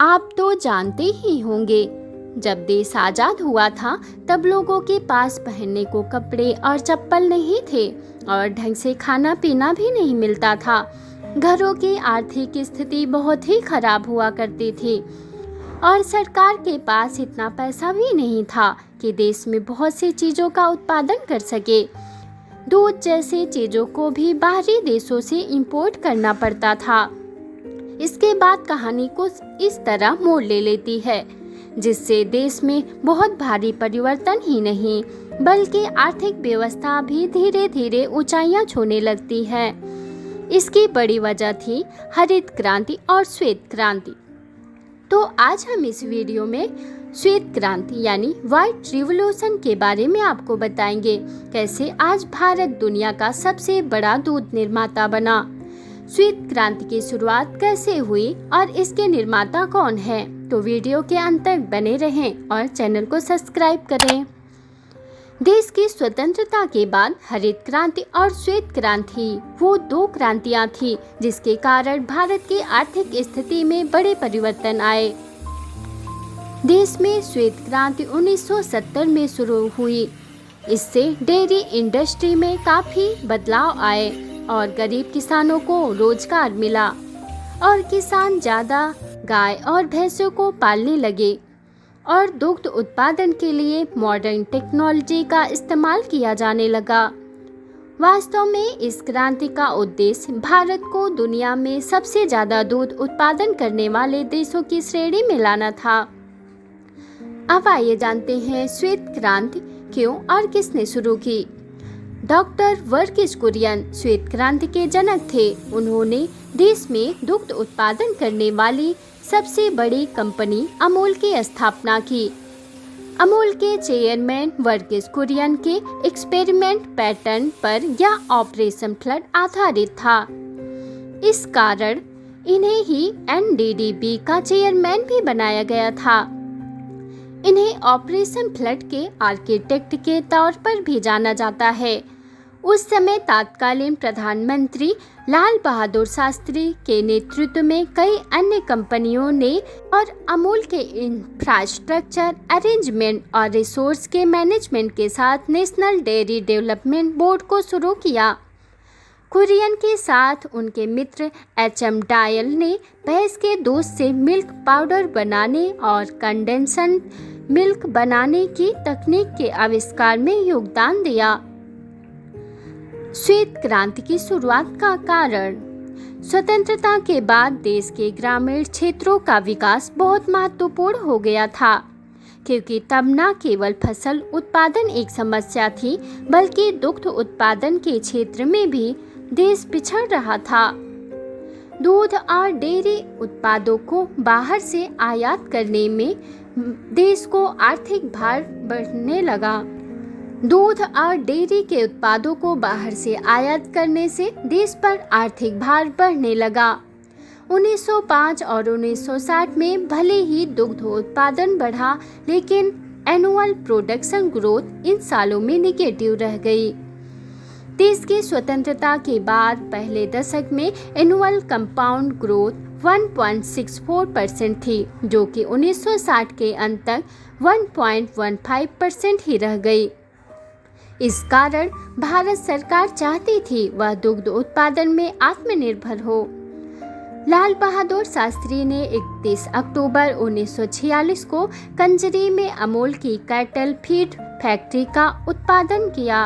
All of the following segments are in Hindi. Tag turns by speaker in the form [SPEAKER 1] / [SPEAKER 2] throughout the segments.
[SPEAKER 1] आप तो जानते ही होंगे, जब देश आज़ाद हुआ था तब लोगों के पास पहनने को कपड़े और चप्पल नहीं थे और ढंग से खाना पीना भी नहीं मिलता था। घरों की आर्थिक स्थिति बहुत ही खराब हुआ करती थी और सरकार के पास इतना पैसा भी नहीं था कि देश में बहुत सी चीज़ों का उत्पादन कर सके। दूध जैसे चीज़ों को भी बाहरी देशों से इंपोर्ट करना पड़ता था। इसके बाद कहानी को इस तरह मोड़ ले लेती है, जिससे देश में बहुत भारी परिवर्तन ही नहीं बल्कि आर्थिक व्यवस्था भी धीरे धीरे ऊंचाइयां छूने लगती है। इसकी बड़ी वजह थी हरित क्रांति और श्वेत क्रांति। तो आज हम इस वीडियो में श्वेत क्रांति यानी व्हाइट रिवॉल्यूशन के बारे में आपको बताएंगे, कैसे आज भारत दुनिया का सबसे बड़ा दूध निर्माता बना। श्वेत क्रांति की शुरुआत कैसे हुई और इसके निर्माता कौन है, तो वीडियो के अंत तक बने रहें और चैनल को सब्सक्राइब करें। देश की स्वतंत्रता के बाद हरित क्रांति और श्वेत क्रांति वो दो क्रांतियां थी जिसके कारण भारत की आर्थिक स्थिति में बड़े परिवर्तन आए। देश में श्वेत क्रांति 1970 में शुरू हुई। इससे डेयरी इंडस्ट्री में काफी बदलाव आए और गरीब किसानों को रोजगार मिला और किसान ज़्यादा गाय और भैंसों को पालने लगे और दुग्ध उत्पादन के लिए मॉडर्न टेक्नोलॉजी का इस्तेमाल किया जाने लगा। वास्तव में इस क्रांति का उद्देश्य भारत को दुनिया में सबसे ज़्यादा दूध उत्पादन करने वाले देशों की श्रेणी में लाना था। अब आइए जानते हैं श्वेत क्रांति क्यों और किसने शुरू की। डॉक्टर वर्गीस कुरियन श्वेत क्रांति के जनक थे। उन्होंने देश में दुग्ध उत्पादन करने वाली सबसे बड़ी कंपनी अमूल की स्थापना की। अमूल के चेयरमैन वर्गीस कुरियन के एक्सपेरिमेंट पैटर्न पर यह ऑपरेशन फ्लड आधारित था। इस कारण इन्हें ही एनडीडीबी का चेयरमैन भी बनाया गया था। इन्हें ऑपरेशन फ्लड के आर्किटेक्ट के तौर पर भी जाना जाता है। उस समय तत्कालीन प्रधानमंत्री लाल बहादुर शास्त्री के नेतृत्व में कई अन्य कंपनियों ने और अमूल के इंफ्रास्ट्रक्चर अरेंजमेंट और रिसोर्स के मैनेजमेंट के साथ नेशनल डेयरी डेवलपमेंट बोर्ड को शुरू किया। कुरियन के साथ उनके मित्र एचएम डायल ने भैंस के दूध से मिल्क पाउडर बनाने और कंडेंसड मिल्क बनाने की तकनीक के आविष्कार में योगदान दिया। श्वेत क्रांति की शुरुआत का कारण। स्वतंत्रता के बाद देश के ग्रामीण क्षेत्रों का विकास बहुत महत्वपूर्ण हो गया था, क्योंकि तब न केवल फसल उत्पादन एक समस्या थी बल्कि दुग्ध उत्पादन के क्षेत्र में भी देश पिछड़ रहा था। दूध और डेयरी उत्पादों को बाहर से आयात करने में देश को आर्थिक भार बढ़ने लगा। दूध और डेयरी के उत्पादों को बाहर से आयात करने से देश पर आर्थिक भार बढ़ने लगा। 1905 और 1960 में भले ही दुग्ध उत्पादन बढ़ा, लेकिन एनुअल प्रोडक्शन ग्रोथ इन सालों में नेगेटिव रह गई। देश की स्वतंत्रता के बाद पहले दशक में एनुअल कंपाउंड ग्रोथ 1.64% थी, जो कि 1960 के अंत तक 1.15% ही रह गई। इस कारण भारत सरकार चाहती थी वह दुग्ध उत्पादन में आत्मनिर्भर हो। लाल बहादुर शास्त्री ने 31 अक्टूबर 1946 को कंजरी में अमूल की कैटल फीड फैक्ट्री का उत्पादन किया।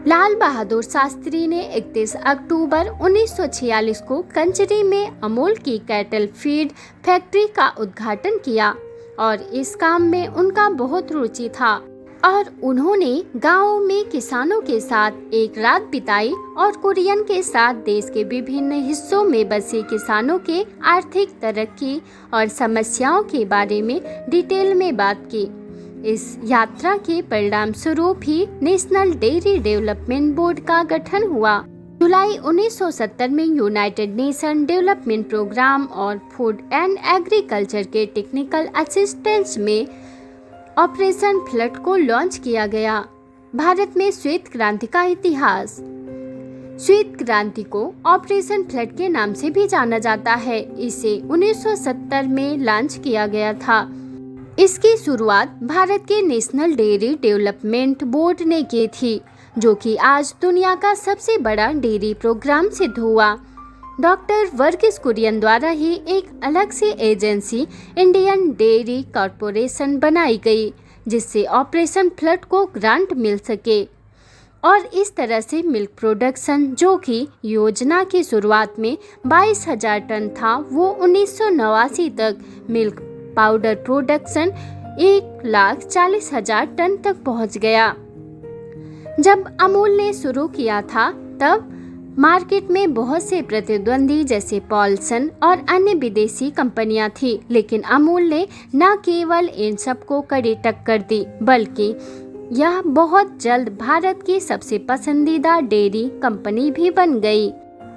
[SPEAKER 1] लाल बहादुर शास्त्री ने 31 अक्टूबर 1946 को कंजरी में अमूल की कैटल फीड फैक्ट्री का उद्घाटन किया और इस काम में उनका बहुत रुचि था और उन्होंने गाँव में किसानों के साथ एक रात बिताई और कुरियन के साथ देश के विभिन्न हिस्सों में बसे किसानों के आर्थिक तरक्की और समस्याओं के बारे में डिटेल में बात की। इस यात्रा के परिणाम स्वरूप ही नेशनल डेयरी डेवलपमेंट बोर्ड का गठन हुआ। जुलाई 1970 में यूनाइटेड नेशन डेवलपमेंट प्रोग्राम और फूड एंड एग्रीकल्चर के टेक्निकल असिस्टेंस में ऑपरेशन फ्लड को लॉन्च किया गया। भारत में श्वेत क्रांति का इतिहास। श्वेत क्रांति को ऑपरेशन फ्लड के नाम से भी जाना जाता है। इसे 1970 में लॉन्च किया गया था। इसकी शुरुआत भारत के नेशनल डेयरी डेवलपमेंट बोर्ड ने की थी, जो कि आज दुनिया का सबसे बड़ा डेयरी प्रोग्राम सिद्ध हुआ। डॉक्टर वर्गीस कुरियन द्वारा ही एक अलग से एजेंसी इंडियन डेयरी कॉरपोरेशन बनाई गई, जिससे ऑपरेशन फ्लड को ग्रांट मिल सके और इस तरह से मिल्क प्रोडक्शन, जो कि योजना की शुरुआत में 22,000 टन था, वो 1989 तक मिल्क पाउडर प्रोडक्शन 1,40,000 टन तक पहुंच गया। जब अमूल ने शुरू किया था तब मार्केट में बहुत से प्रतिद्वंदी जैसे पॉलसन और अन्य विदेशी कंपनियां थी, लेकिन अमूल ने न केवल इन सबको कड़ी टक्कर दी, बल्कि यह बहुत जल्द भारत की सबसे पसंदीदा डेयरी कंपनी भी बन गई।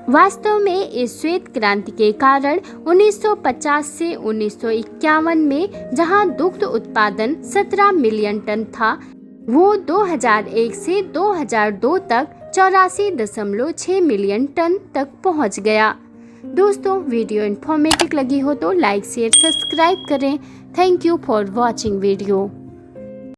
[SPEAKER 1] वास्तव में इस श्वेत क्रांति के कारण 1950 से 1951 में जहां दुग्ध उत्पादन 17 मिलियन टन था, वो 2001 से 2002 तक 84.6 मिलियन टन तक पहुंच गया। दोस्तों, वीडियो इन्फॉर्मेटिव लगी हो तो लाइक शेयर सब्सक्राइब करें। Thank you for watching video.